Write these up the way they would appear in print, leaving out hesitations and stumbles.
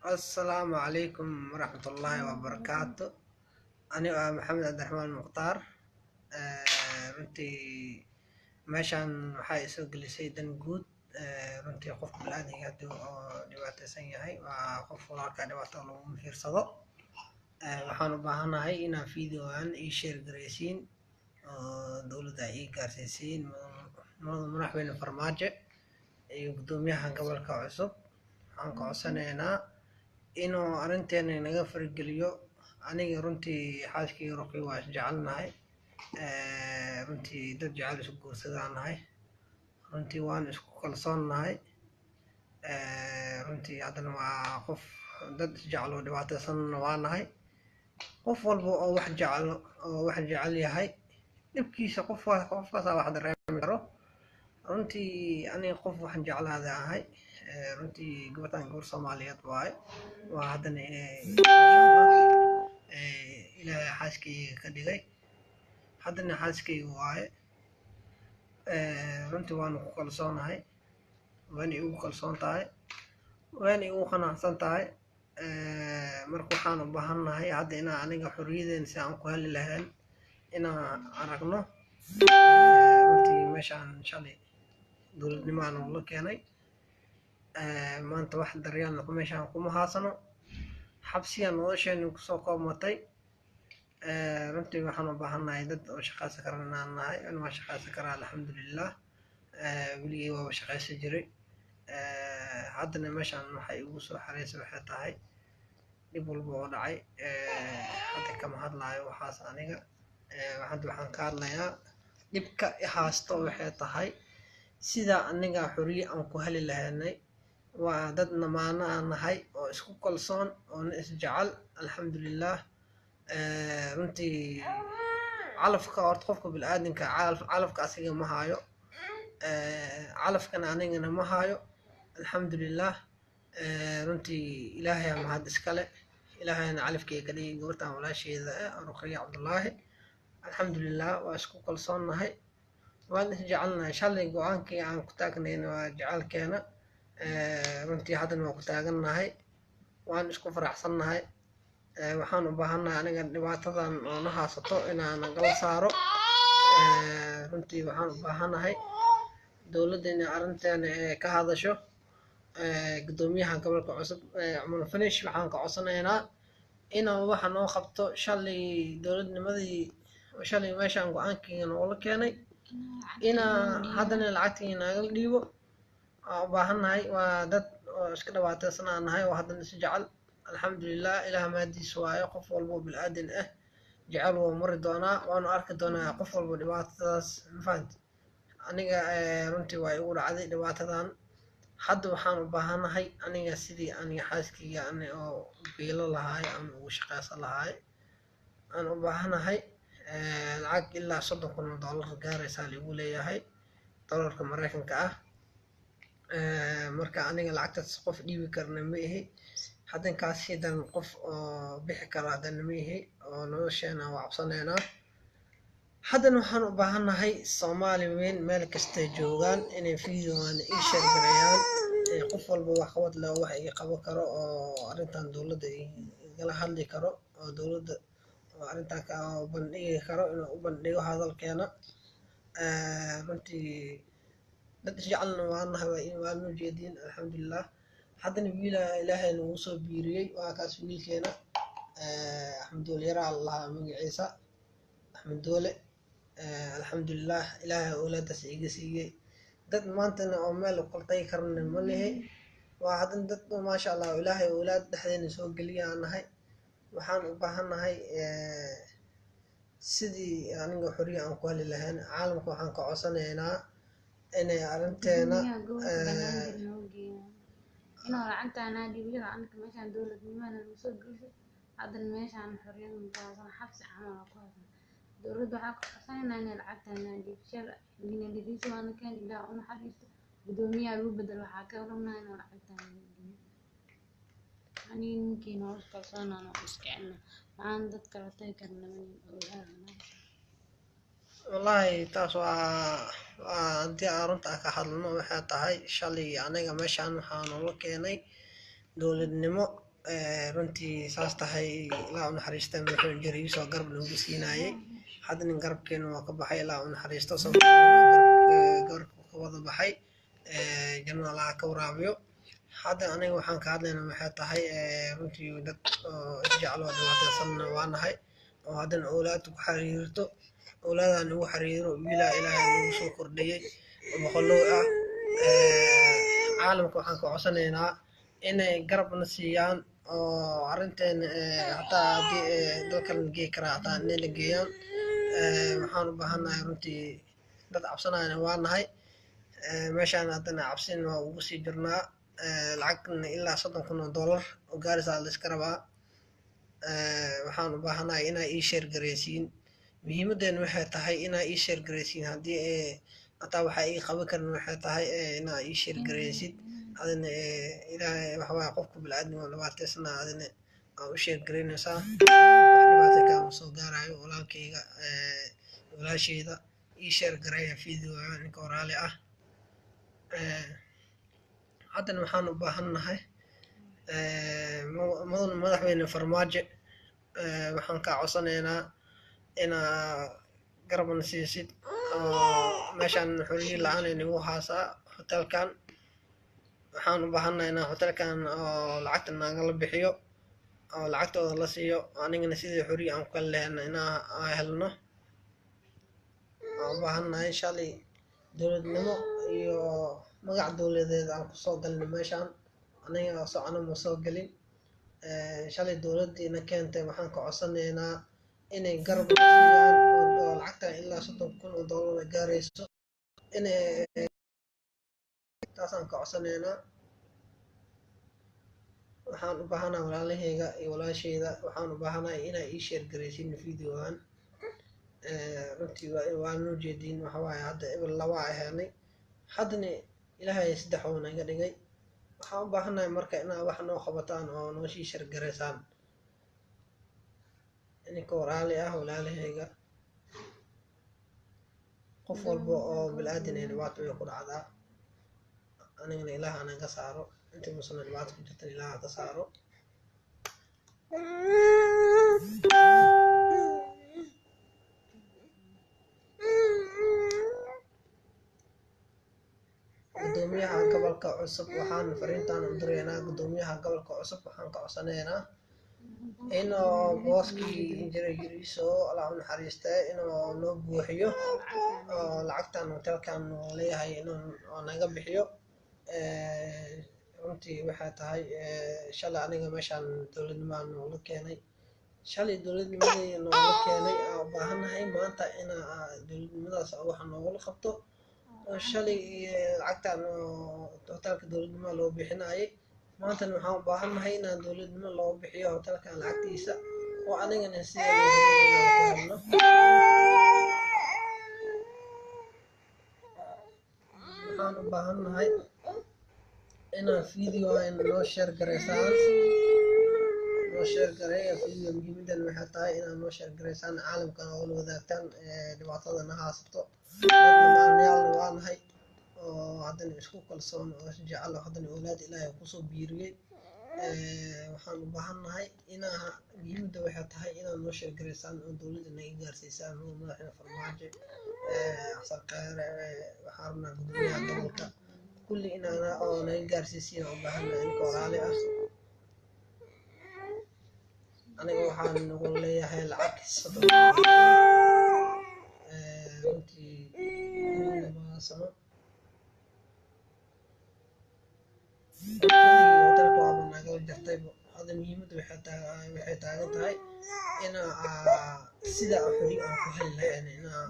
السلام عليكم ورحمة الله وبركاته. أنا محمد عبد الرحمن مختار. runtii meeshaan waxaa isoo gelisay dan guud. runtii qof bini'aadamka haddii oo dhibaataysan yahay waa qof walaalka dhibaato lagu fiirsado. waxaan u baahanahay inaa fiideoan ii sheer garaysiin oo dowladda ii gaarsiisiin madaxweyne farmaajo iyo guddoomiyaha gobolka cusub. waxaan ka codsanaynaa inuu arrinteena naga fargeliyo. aniga runtii xaaskii ruqi waa isjecelnahay. runtii dad jecel isku guursadaan nahay. runtii waan isku kalsoonnahay. runtii haddana waa qof dad isjecel oo dhibaataysanna waa nahay. qof walba oo wax jecel yahay dhibkiisa qofkaasaa wax dareemi karo. runtii aniga qof waxaan jeclaada ahay. runtii gabadhan gabar Soomaaliyeed waaye. waa haddana ilaahay xaaskayga ka dhigay. haddana xaaskayga waaye. runtii waanu ku kalsoonahay. waana igu kalsoon tahay. waana igu qanacsan tahay. marka waxaan u baahannahay hadda inaan aniga xorriyadeena si aan ku heli lahayn inaan aragno. runtii meeshaan shalay dowladnimaan la keenay. maanta wax daryaalna meeshaan kuma haasano. xabsiya nolosheena kusoo koobmatay. runtii waxaan u baahannahay dad oo shaqaysan kara inaan nahay. in waa shaqaysan karaa alxamdulilah. weligay waaba shaqaysan jiray. haddana meeshaan waxay igu soo xareysay waxay tahay dhib walba oo dhacay. hadda kama hadlaayo waxaas aniga. hadda waxaan ka hadlayaa dhibka i haasto waxay tahay sida aniga xorriye aan ku heli lahaynay. waa dad namaano aan nahay oo isku kalsoon oo na isjecel alxamdulilah. runtii calafka horta qofka bini'aadamka calafka asiga ma haayo. calafkana anigana ma haayo alxamdulilah. runtii ilaahay aa mahad iskale. ilaahayna calafkeyga ka dhigay gabartan walaasheeda ruqayya cabdullaahi. alxamdulilah waa isku kalsoonnahay. waan isjecelnahay. shalay go-aankii aan ku taagnayna waa jecelkeena. runtii haddana waa ku taagannahay. waan isku faraxsannahay. waxaan u baahannahay aniga dhibaatadan oo na haasato inaan nagala saaro. runtii waxaan u baahannahay dowladda inay arrinteena ka hadasho. guddoomiyaha gobolka cusub cumar finish waxaan ka codsanaynaa inuu waxa noo qabto. shalay dowladnimadii shalay meeshaan go-aankiina noola keenay inaa haddana lacagtii naga dhiibo. waan u baahannahay. waa dad oo iska dhibaataysanaa nahay oo haddana si jecel alxamdulilah. ilaah mahadiis waayo. qof walba oo bilaadan ah jecel wuu mari doonaa. waanu arki doonaa qof walba dhibaatadaas mafahanti. aniga runtii waa igu dhacday dhibaatadan. hadda waxaan u baahanahay aniga sidii aniga xaaskayga oo biilo lahaay ama ugu shaqaysan lahaay aan u baahanahay. lacag ilaa $30,000 gaaraysaa lagu leeyahay dollarka Mareykanka ah. marka aniga lacagtaas qof dhiibi karna ma ihi. haddan kaas hidan qof oo bixi karo haddana ma ihi oo nolosheena waa cabsanaynaa. haddana waxaan u baahannahay Soomaali weyn meel kastay joogaan inay fiideoan ii sheer gareeyaan. qof walba wax qabad leh wax ii qaban karo oo arrintan dowladda igala hadli karo oo dowladda oo arrintan ka bandhigi karo inuu u bandhigo hadalkeena. runtii dad isjecelna waa nahay. waa noo jeediin alxamdulilah. haddana wiila ilaahay nagu soo biiriyey. waa kaas wiilkeena axmed doole yaraa lahaa magaciisa axmed doole. alxamdulilah ilaahay awlaadaas iga siiyey. dad maantana oo meel qaltay karna ma lehe. waa haddana dad maasha allah ilaahay awlaad dhexdeena soo geliyaa nahay. waxaan u baahannahay sidii aniga xorriye aan ku heli lahayn. caalamka waxaan ka codsanaynaa inay arrinteena inuu lacagtaana dhibiyo anka meeshaan dowladnimada lagu soo gelisay haddana meeshaan xorriyada mudaasan xabsi camal ku haysan. dowladda waxaa ka codsanaynaa inay lacagtaana dhibshada dhibiso waana keen ilaa una xariisto guddoomiyaha lagu bedelo. waxaa ka rabnaa inuu lacagtaana dhibiyo. aniga ninkii nolosha kalsoonaan oo iska celna waxaan dad kala tagi karna wallaahi taas waa haddii aan runta ka hadlano waxay tahay shalay aniga meeshaan waxaa noola keenay dowladnimo. runtii saas tahay ilaa u naxariista wuxuu jariisoo garab nagu siinayay hadda nin garabkeena waa ka baxay ilaa u naxariisto garabka ka wada baxay janna allaha ka waraabiyo hadda aniga waxaan ka hadlaynaa maxay tahay runtii dad oo isjecel oo dhibaataysanna waa nahay oo haddana awlaad ku xariirto awlaadaan ugu xariiro wiilaa ilaahay nagu soo kordhiyey oo boqolow ah caalamka waxaan ka codsanaynaa inay garabna siiyaan oo arrinteena hataa haddii dalkan la geey karaa hataa inay la geeyaan waxaan u baahannahay runtii dad cabsanayana waa nahay meeshaan haddana cabsin waa ugu sii jirnaa lacagna ilaa $30,000 oo gaarisaa la iska rabaa waxaan u baahanahay inaa ii sheer garaysiin muhiimadeena waxay tahay inaa ii sheer garaysiin haddii hataa waxaa ii qaban karin waxay tahay inaa ii sheer garaysid adina ilaahay waxawaaye qofka bilaadan oo dhibaataysana adina aa u sheer garaynaysaa wax dhibaata kaama soo gaarayo walaalkayga walaashayda ii sheer garaya videoga ninka waraali ah haddana waxaan u baahannahay madaxweyne farmaajo waxaan kaa codsanaynaa inaa garabna siisid oo meeshaan xorriye la-aan inagu haasaa hotelkan waxaan u baahannahay inaa hotelkan oo lacagta nagala bixiyo oo lacagtooda la siiyo anigana sidii xorriye aan ku kala lehna inaa helno waxaan u baahannahay shalay dowladnimo iyo magac dowladeed aan kusoo galnay meeshaan aniga socona ma soo gelin shalay dowladdiina keentay waxaan ka codsanaynaa inay garab siiyaan oo lacagta ilaa $30,000 gaarayso inay taasaan ka codsanaynaa waxaan u baahanahay walaalahayga iyo walaashayda waxaan u baahanahay inaa ii sheer garaysiin videogan runtii waa noo jeediin waxawaaye hadda eber 2 ahaanay haddana ilaahay 3 oo naga dhigay waxaan u baahannahay marka inaa wax noo qabataan oo noo sii sheer garaysaan ninka waraali ah walaalahayga qof walba oo bilaadan ay dhibaato way ku dhacdaa anigana ilaaha naga saaro intii musana dhibaato ku jirta ilaaha ka saaro gudoomiyaha gobolka cusub waxaan fariintaan u diraynaa gudoomiyaha gobolka cusub waxaan ka codsanaynaa inuu booskii injiriso allah u naxariistay inuu noo buuxiyo oo lacagtan hotelkan leeyahay inuu naga bixiyo runtii waxay tahay shalay aniga meeshaan dowladnimaa noola keenay shalay dowladnimadii noola keenay aan u baahannahay maanta inaa dowladnimadaas wax noogula qabto oo shalay lacagtan hotelka dowladnimo loo bixinayay maantana waxaan u baahannahay inaan dowladnimo loo bixiyo hotelkan lacagtiisa oo anigana sida helno waxaan u baahannahay inaan video noo sheer garaysaan noo sheer gareeya video muhiimadan waxay tahay inaan noo sheer garaysaan caalamkan oo la wadaagtaan dhibaatada na haysato dadnamaanayaalna waa nahay oo haddana isku kalsoon oo jecel haddana awlaad ilaahay kusoo biiriyey waxaan u baahannahay inaa muhiimada waxay tahay inaan noo sheer garaysaan oo dowladda naga gaarsiisaan madaxweyne farmaajo xasan khayre waxaan rabnaa gudoomiyaha gobolka kulli inaana oo naga gaarsiisiin u baahannahay ninka waraali ah aniga waxaan nagu leeyahay lacag runtii sano hotelka waaba nagala jartay hadda muhiimadda waxay taagan tahay inaa sida xorriye aan ku heli lahayn inaa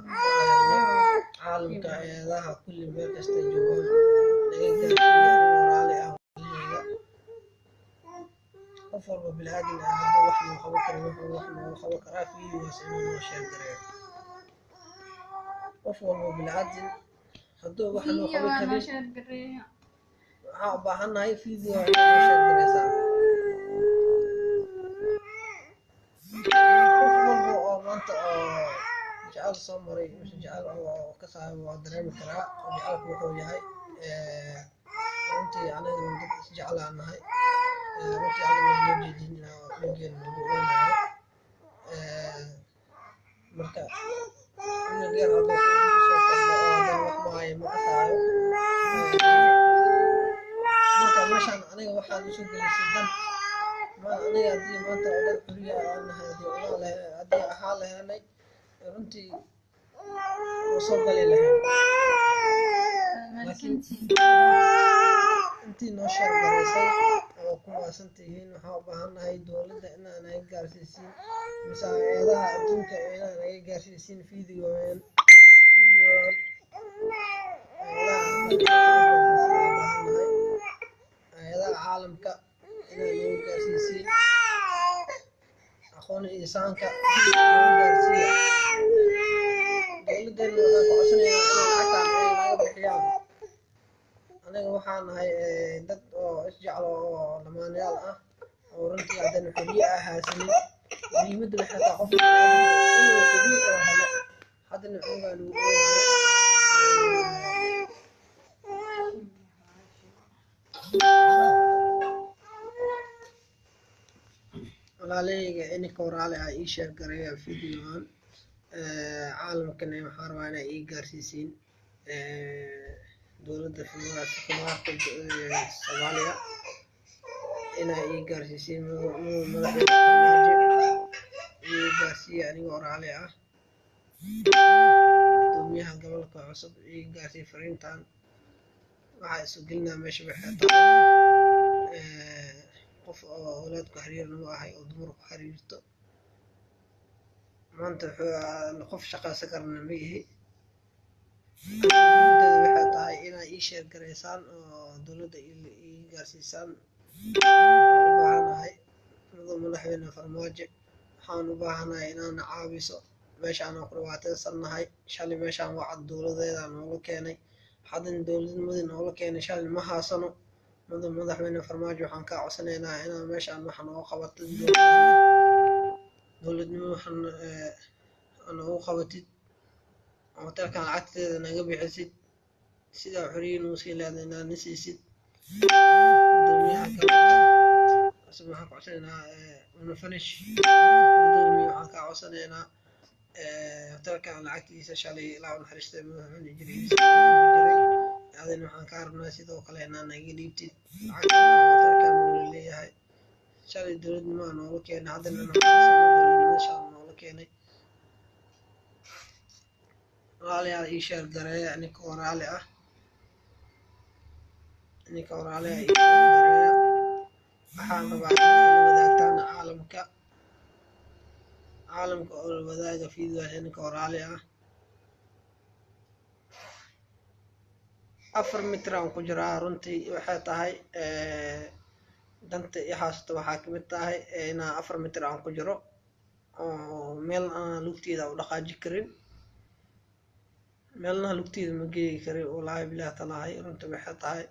caalamka eedaha kulli meel kasta joogaan naga gaarsiiya waraali ah qof walba bilaadan ah hadduu wax noo qaban karo wuxuu wax nooga qaban karaa videogaas inuu noo sheer gareeyo qof walba bilaadan hadduu wax noo qaban karin waxaan u baahannahay video inaa noo sheer garaysaa qof walba oo maanta oo jecel soo maray mise jecel oo ka saaxiib waa dareemi karaa oo jecelku wuxuu yahay runtii aniga dad isjeclaan nahay runtii hadda waa loo jeedin cunugeena lagu oonayo marka cunug yar hadduu kugu soo kordho oo haddana wax maayo ma kasaayo marka meeshaan aniga waxaan usoo gelisay dan aniga haddii maanta oo dhan xuriya aan nahay haddii ahaa lahaanay runtii wuu soo gali lahayn laakiin intii noo sheergaraysay oo ku maasantihiin waxaan u baahannahay dowladda inaa naga gaarsiisiin mise hay-adaha adduunka inaa naga gaarsiisiin fiidiyoan hay-adaha caalamka inaa naga gaarsiisiin aqoon insaanka naga gaarsiiya dowladdeena waxaan ka codsanaynaa inay lacagtaan ay naga bixiyaan aniga waxaan nahay dad oo isjeclo oo lamaanayaal ah oo runtii haddana xuriye ah haysanin muhiimadda waxay tahay qofka inuu xuriye oo helo haddana cunugaa lagu oonayo walaalahayga ininka waraale ah ii sheer gareeya videoan caalamkana waxaan rabaa inaa ii gaarsiisiin dowladda xukuumadda Soomaaliya inaa ii gaarsiisiin madaxda farmaajo ii gaarsiiya aniga waraale ah gudoomiyaha gobolka cusub ii gaarsiiya fariintan waxaa isu gelinaa meesha waxay tahay qof oo awlaad ku xiriirnimo ahay oo dumar ku xiriirto maanta qof shaqaysan karana ma ihi muhiimaddeeda waxay tahay inaa ii sheer garaysaan oo dowladda ii gaarsiisaan waxaan u baahanahay madaxweyne farmaajo waxaan u baahanahay inaana caawiso meeshaan aan ku dhibaataysannahay shalay meeshaan waa cad dowladeeda noola keenay haddana dowladnimadii noola keenay shalay ma haasano madaxweyne farmaajo waxaan kaa codsanaynaa inaa meeshaan wax nooga qabatid dowladnimo waxaan noogu qabatid hotelkan lacagteeda naga bixisid sidaa xuriye nuu sii leedahay inaa na siisid gudoomiyaha gobolka cusub waxaan ka codsanaynaa una finish gudoomiye waxaan kaa codsanaynaa hotelkan lacagtiisa shalay ilaa u naxariistay madaxweyne jiray adina waxaan kaa rabnaa sidoo kale inaa naga dhiibtid lacagtan hotelkan uu leeyahay shalay dowladnimaa noola keenay haddana dowladnimada shalay noola keenay walaalayaal ii sheer gareeya ninka waraale ah ii sheer gareeya waxaan rabaa inay la wadaagtaan caalamka oo la wadaaga fiidiyooda ninka waraale ah 4 mitir aan ku jiraa runtii waxay tahay danta i haasto waxaa ka mid tahay inaa 4 mitir aan ku jiro oo meel aan lugteeda u dhaqaaji karin meelna lugteeda ma geeyi karin wallaahi bilaah talaahay runtii waxay tahay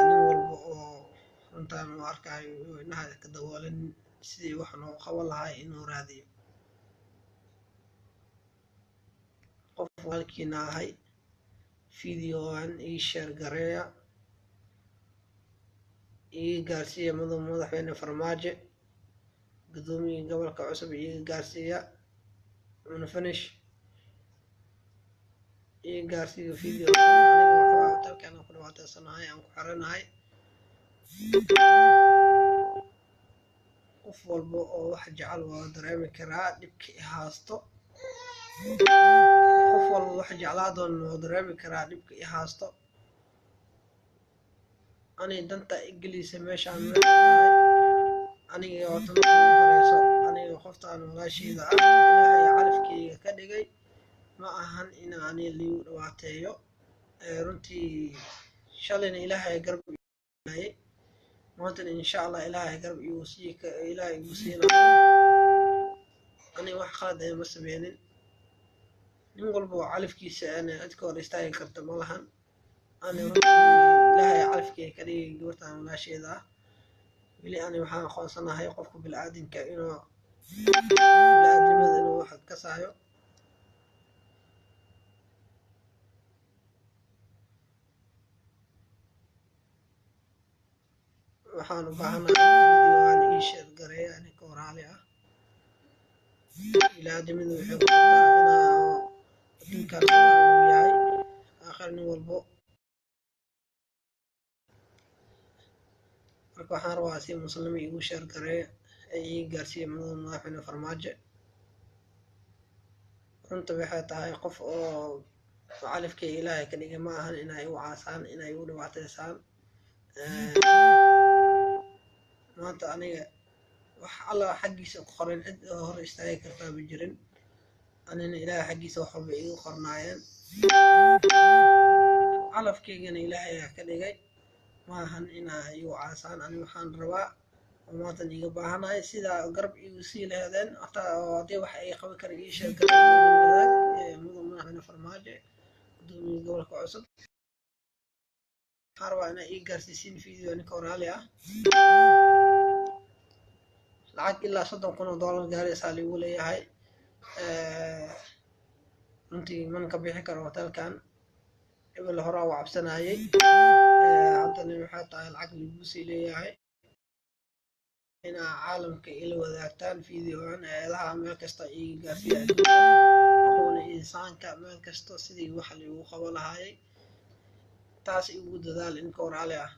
nin walba oo runtaan u arkayo inaha ka daboolan sidii wax noo qaban lahaa inuu raadiyo qof walkiina ahay videoan ii sheer gareeya ii gaarsiiya madaxweyne farmaajo gudoomiyaha gobolka cusub ii gaarsiiya una finish ii gaarsiiya video aniga waxaa hotelkan ku dhibaataysanahay aan ku xiranahay qof walba oo wax jecel waa dareemi karaa dhibka i haasto qof walba wax jeclaa doon waa dareemi karaa dhibka i haasto anay danta i gelisa meeshaan tahay aniga wata markii ugu horeyso aniga qoftaan walaashayda ah ilaahay calafkeyga ka dhigay ma ahan in ani liigu dhawaateeyo runtii shalayna ilaahay garab ilayay maantana insha allah ilaahay garab igu siinayo ani wax qalad ma sameynin nin walba oo calafkiisa ana cid ka hor istaagi karta ma lahan ani runtii ilaahay calafkeyga ka dhigay gabartaan walaashayda ah weli ani waxaan aqoonsanahay qofka bilaadanka inuu bilaadanimada inuu wax ka saayo waxaan u baahanahay videogan ii sheer gareeya ninka waraali ah ilaadimadu waxay ku jirtaa inaa adduunkan uu yahay aakhir nin walbo marka waxaan rabaa si muslimi igu sheer gareeya ay ii gaarsiiya madaxweyne farmaajo runta waxay tahay qof oo califkay ilaahay ka dhigay ma ahan inay igu caasaan inay igu dhibaateysaan maanta aniga wax alla xaggiisa ku qoran cid oo hor istaagi kartaa ma jirin anina ilaahay xaggiisa wax walba igu qornaayeen calafkaygana ilaahay ayaa ka dhigay ma ahan inaa igu caasaan ani waxaan rabaa oo maantan iga baahanahay sidaa garab igu sii lahaadeen haddii wax ay qaban kara ii sheeg wadaag madaxweyne farmaajo gudoomiye gobolka cusub waxaan rabaa inaa ii gaarsiisiin video ninka waraali ah lacag ilaa $30,000 gaaraysaa liigu leeyahay runtii man ka bixi karo hotelkan hebel horaa u cabsanayay haddana waxay tahay lacag liigu sii leeyahay inaa caalamka ila wadaagtaan videogan eedaha meel kasta ii gaarsiiya aqoona insaanka meel kasta sidii wax liigu qaban lahaayay taas igu dadaal ninka waraali ah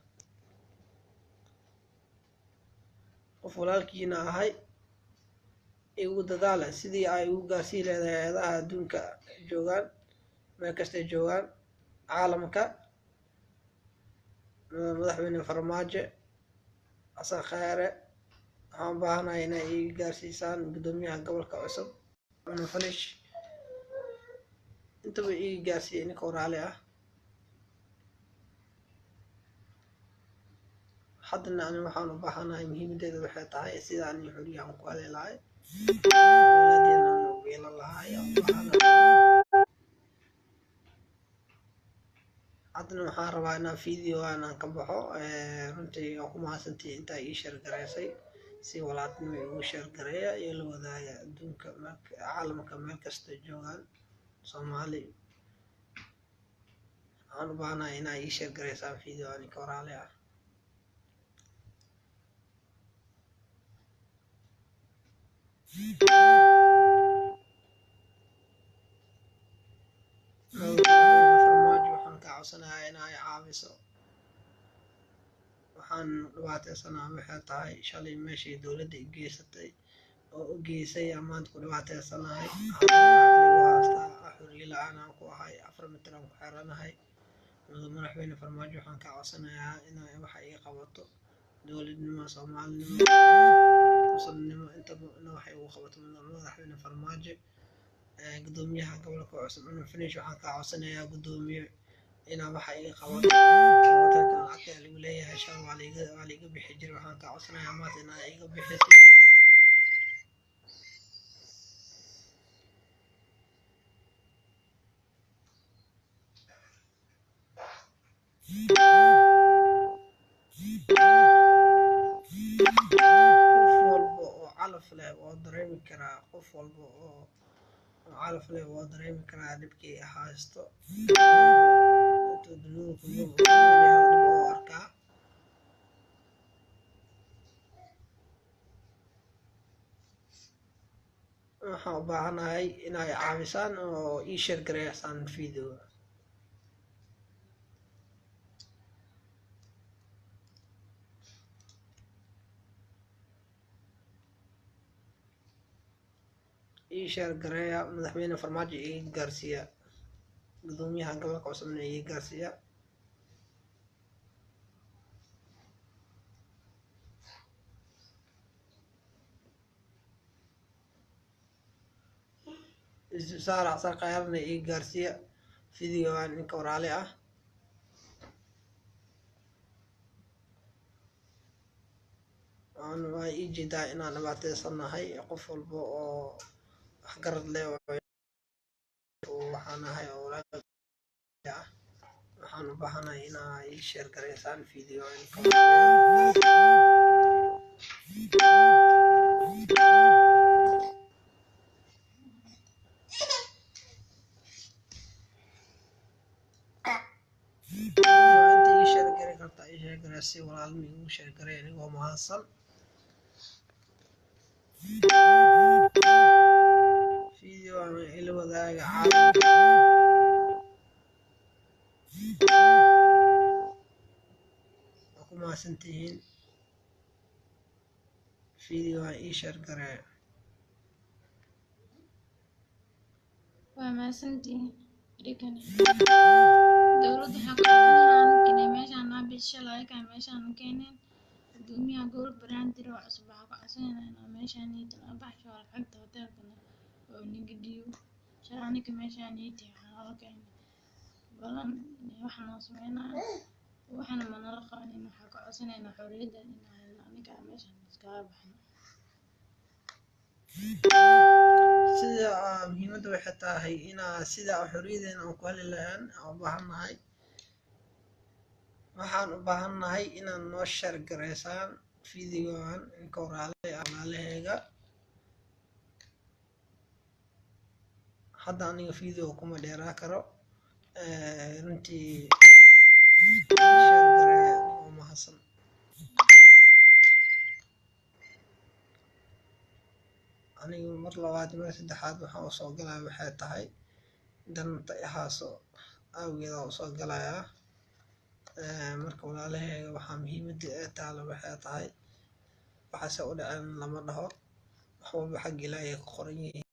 qof walaalkiina ahay igu dadaala sidii ay ugu gaarsii leedahay eedaha adduunka joogaan meel kastay joogaan caalamka madaxweyne farmaajo xasan khayre waxaan u baahanahay inay ii gaarsiisaan gudoomiyaha gobolka cusub cumar finish intaba ii gaarsiiyay ninka waraali ah haddana ani waxaan u baahanahay muhiimadeeda waxay tahay sida ani xuriya aan ku heli lahay awlaadeena aan u yeelan lahay haddana waxaan rabaa inaan videogan aan ka baxo runtii aan ku mahadsantihi intaa ii sheer gareysay si walaalnimo igu sheer gareeya iyo la wadaaga adduunka caalamka meel kasta joogaan soomaali waxaan u baahanahay inaa ii sheer gareysaan videogan ninka waraali ah farmaajo waxaan ka codsanayaa inay caawiso waxaan dhibaateysanaa waxay tahay shalay meeshii dowladda i geysatay oo u geysay amaanta ku dhibaateysanahay haastaa xuriye la-aan aan ku ahay 4 mitir aan ku xiranahay madaxweyne farmaajo waxaan ka codsanayaa inay waxa ii qabato dowladnimo soomaalinimo muslimnimo intaba waxay ugu qabato madaxweyne farmaajo gudoomiyaha gobolka cusub cumar finish waxaan ka codsanayaa gudoomiye inaa waxa iga qabato hotelkan lacagta liigu leeyahay shan waa liiga bixi jiray waxaan ka codsanayaa maanta inaa iga bixiso dareemi karaa qof walba oo calaf leh waa dareemi karaa dhibkii haysto intuu dunida ku nool yahay dhib oo arkaa waxaan u baahanahay inay caawisaan oo ii sheer gareysaan video ii sheer gareeya madaxweyne farmaajo ii gaarsiiya gudoomiyaha gobolka cusubna ii gaarsiiya saarac sarqaarna ii gaarsiiya videogan ninka waraali ah waa ii jeedaa inaan dhibaateysannahay qof walba oo waxgarad leh waxaan ahay awlaad ah waxaan u baahanahay inaa ii sheer gareysaan video inta ii sheer gare kartaa ii sheer gare si walaalnimo igu sheer garay anigoo mahadsan video ama ila wadaaga caalamka waa ku mahadsantihiin video aan ii sheer garay waa mahadsantihiin adigana dowladda waxaa ku codsanayaan inay meeshaan noo bisho laakiin meeshaan u keeneen gudoomiyaha gobolka Banaadir oo cusub waxaa ku codsanayaan inuu meeshaan iyo tan baxsho lacagta hoteelkana oo niga dhiibo sharaaniga meeshaan iyo tii waxaa loo keenay balan waxaan noo sameynaa waxaana manala qabanin waxaa ku codsanaynaa xorriyadda inaan aniga meeshaan iskaga baxno sida muhiimadda waxay tahay inaa sida xorriyadeena aan ku heli lahayn waxaan u baahannahay inaan noo sheer garaysaan videogan inka walaalahayga hadda aniga video kuma dheeraa karo runtii sheer garay oo mahadsan aniga mar labaad mar saddexaad waxaan u soo galaya waxay tahay danta ihaaso awgeeda u soo galayaa marka walaalahayga waxaa muhiimadda ee taalo waxay tahay waxaase u dhaceen lama dhaho wax walba xagga ilaahay ku qoran yihiin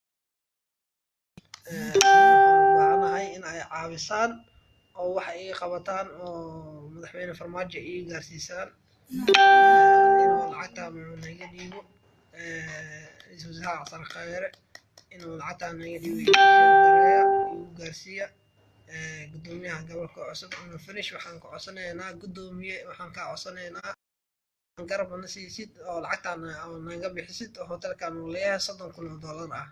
waxaan u baahanahay in ay caabisaan oo wax ii qabataan oo madaxweyne farmaajo ii gaarsiisaan inuu lacagtaa naga dhiibo ra-iisul wasaare xasan khayre inuu lacagtaa naga dhiibo igu gaarsiiya gudoomiyaha gobolka cusub ama finish waxaan ka codsanaynaa gudoomiye waxaan ka codsanaynaa garab na siisid oo lacagtaan naga bixisid oo hotelkan uu leeyahay $30,000 ah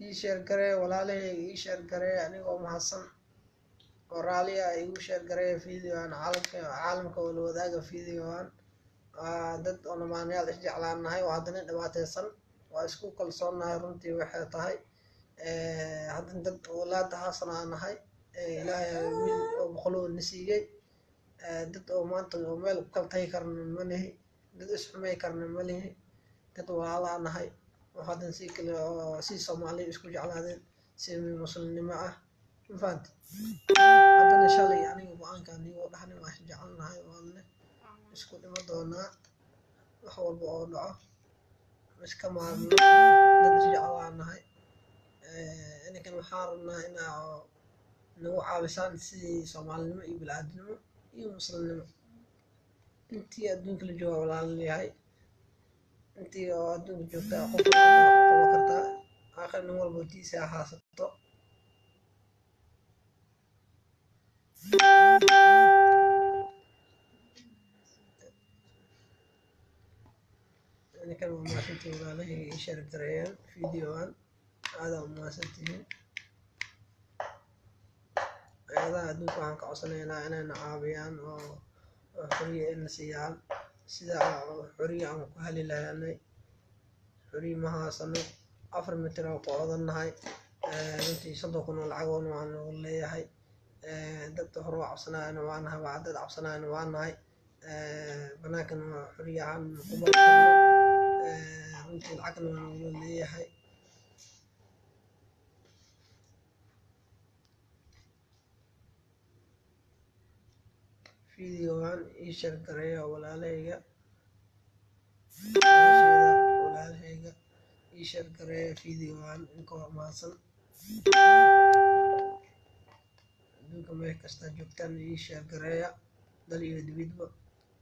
ii sheer garay walaalahayga ii sheer garay anigoo mahadsan oo raaliya igu sheer garay videoan caalamka oo la wadaaga videoan dad oo namaanayaal isjeclaanahay oo haddana dhibaataysan waa isku kalsoonnahay runtii waxay tahay haddana dad walaada haasanaa nahay ilaahay wiil oo boqoloo na siiyey dad oo maanta oo meel ku kala tagi karna ma lihi dad isxumay karna ma lihi dad walaalaa nahay oo haddana si kale oo si Soomaali isku jeclaadeen si muslimnimo ah ma fahanti haddana shalay aniga go-aankan nigoo dhaxnay waa jecelnahay waanne isku dhimo doonaa wax walba oo dhaco iska maarno dad isjeclaanahay ininkan waxaan rabnaa inaa nagu caabisaan sidii Soomaalinimo iyo bilaadanimo iyo muslimnimo intii adduunka la jooga walaalayahay intii oo adduunka joogta qof qabo kartaa aakhir nin walba tiisa haasato anikan waa mahadsantihiin walaalahayga ii sheer gareeyaan videoan aadaa u mahadsantihiin ayadaha adduunka waxaan ka codsanaynaa inayna caawiyaan oo xorriya ina siiyaan sida xorriya aan ku heli lahaynay xorriya ma haasano 4 mitir oo ku odannahay runtii 50,000 lacagoona waan nagu leeyahay dad hore waa cabsanaayana waa nahay waa dad cabsanaayana waa nahay banaankana waa xorriya aan ku markarno runtii lacagna waa nagu leeyahay videogan ii sheer gareeya walaalahayga ii sheer gareeya videogan inkoo mahadsan adduunka meel kasta joogtaan ii sheer gareeya dal iyo dibidba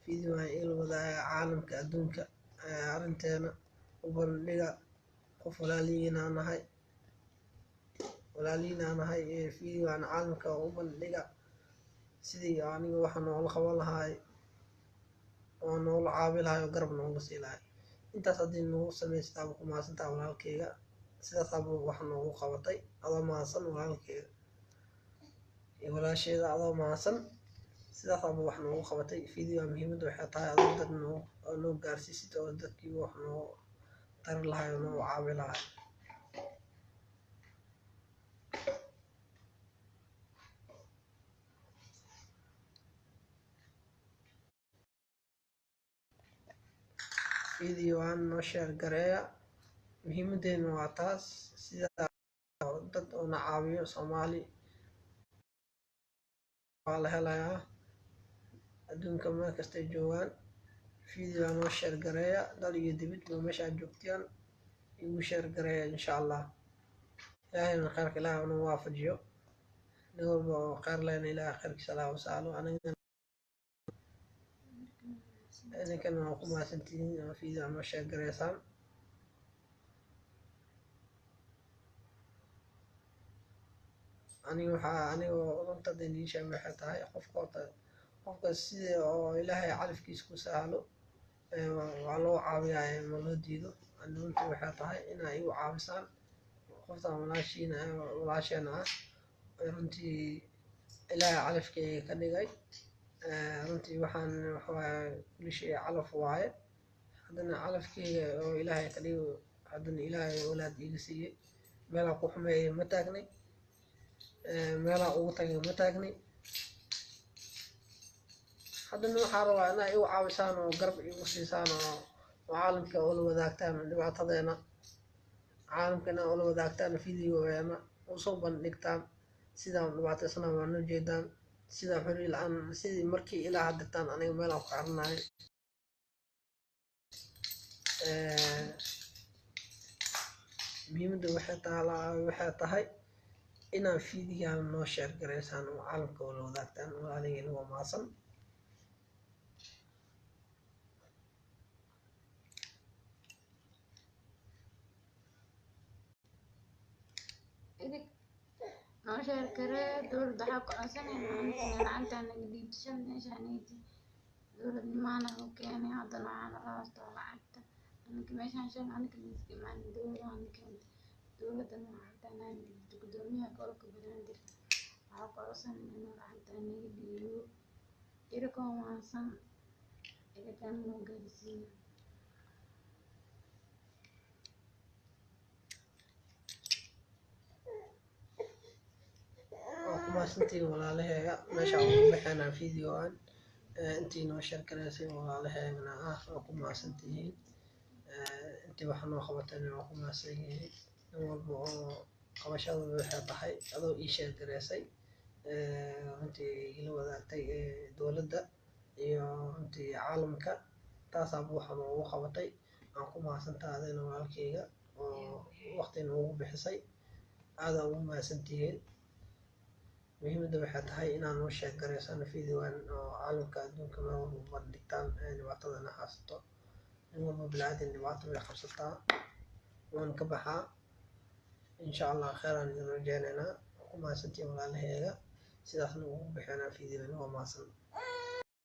videogan ila wadaaga caalamka adduunka arrinteena u bandhiga qof walaalihiin aan nahay videogan caalamka u bandhiga sidii aniga waxaa noola qaban lahaay oo noola caabi lahaay oo garab noola sii lahaay intaas haddii nagu samaystaaba ku mahadsantaha walaalkayga sidaasaaba waxa noogu qabatay adoo mahadsan walaalkayga iyo walaasheeda adoo mahadsan sidaas aba wax noogu qabatay video muhiimadda waxay tahay adoo dad noo gaarsiisid oo dadkii wax noo tari lahay oo noo caawi lahay videoan noo share gareeya muhiimadeena waa taas sida dad oo na caawiyo Soomaali waa la helayaa adduunka meel kastay joogaan videoan noo share gareeya dal iyo dibad meesha aad joogtaan igu share gareeya insha Allah ilaahayna khayrka ilaahay inuu waafajiyo nin walba oo khayr lehna ilaahay khayrkiisa Allah u saalo idinkana waa ku mahadsantihiin oo videoan noo share gareysaan anigoo runta daniisha waxay tahay qofka sida oo ilaahay calafkiisa ku sahlo waa loo caawiyaa ma loo diido runtii waxay tahay inay igu caawisaan qoftaan walaasheena ah runtii ilaahay calafkeyga ka dhigay runtii waxaan kulli shay calaf waaye haddana calafkeyga oo ilaahay ka dhigo haddana ilaahay awlaad iga siiyey meelaan ku xumeeyay ma taagnay meelaan ugu tagay ma taagnay haddana waxaa rabaa inaa igu caawisaan oo garab igu siisaan oo caalamka oo la wadaagtaan dhibaatadeena caalamkana oo la wadaagtaan videogeena usoo bandhigtaan sidaan dhibaataysana waa noo jeedaan sida xuri la-aan sidii markii ilaa haddirtaan aniga meelaan ku xiranahay muhiimadda waxay tahay inaan videogan noo share gareysaan oo caalamka oo la wadaagtaan walaalaheyna waa mahadsan noo share garee dowladda waxaa ku codsanaynaa aniga lacagtaan naga dhiibshan meeshaanaydi dowladnimaana u keenay haddana waxaana rabasta lacagta aniga meeshaan shan aniga miiska imaan dowladana keentay dowladana lacagtaan aan dhiibto gudoomiyaha gobolka Banaadir waxaa ku codsanaynaa inuu lacagtaan naga dhiibo irakoo mahadsan irakan noo gaarsiiyo mahadsantiin walaalaheyga meeshaan ugu bixinaa videoan intii noo share gareysay walaalaheygana waa ku mahadsantihiin intii wax noo qabatayna waa ku mahadsan yihiin nin walba oo qabashadooda waxay tahay adoo ii share gareysay runtii ila wadaagtay dowladda iyo runtii caalamka taasaaba waxa noogu qabatay aan ku mahadsantahay adayna walaalkeyga oo waqti noogu bixisay aadaa ugu mahadsantihiin muhiimadda waxay tahay inaan noo share gareysaan videogan oo caalamka adduunka meel walba bandhigtaan dhibaatadana haysato nin walba bilaadan dhibaato way qabsataa waan ka baxaa insha Allah khayraan idin rajeynaynaa ku mahadsantiin walaalaheyga sidaasna ugu bixinaa videogan waa mahadsan